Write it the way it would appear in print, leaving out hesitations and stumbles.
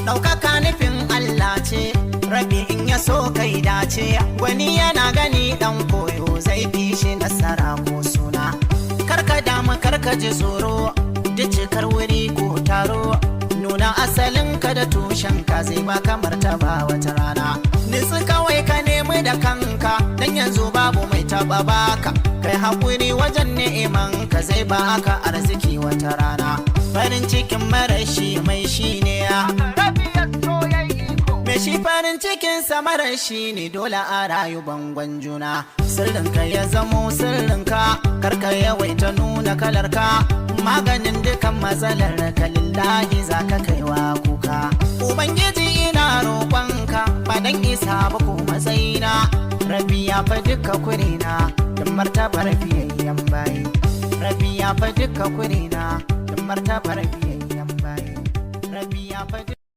ɗaukaka nufin Allah ce, rabi in ya so kai dace, wani yana gani ɗan koyo zai fi shi nasara ko suna. Karka damu karka ji tsoro, duk cikar wuri ko taro, nuna asalinka da tushenka zai baka martaba wata rana. Nitsi kawai ka nemi da kanka, dan yanzu babu mai taba baka, kai haƙuri wajen ne'imanka zai baka arziki wata rana. Farin cikin marashi mai shi ne ya me shi farin cikinsa marar shi ne dole a rayu bangon juna. Sirrinka ya zamo sirrinka, karka yawaita nuna kalarka, maganin dukan matsalar ka lillahi za ka kaiwa kuka. Ubangiji ina roƙonka ba dan isa ba ko matsayina, rabi ya fa duka kurina da martabar biyayyen bayi. Rabi ya fa duka kurina da martabar biyayyen bayi. Rabi ya fa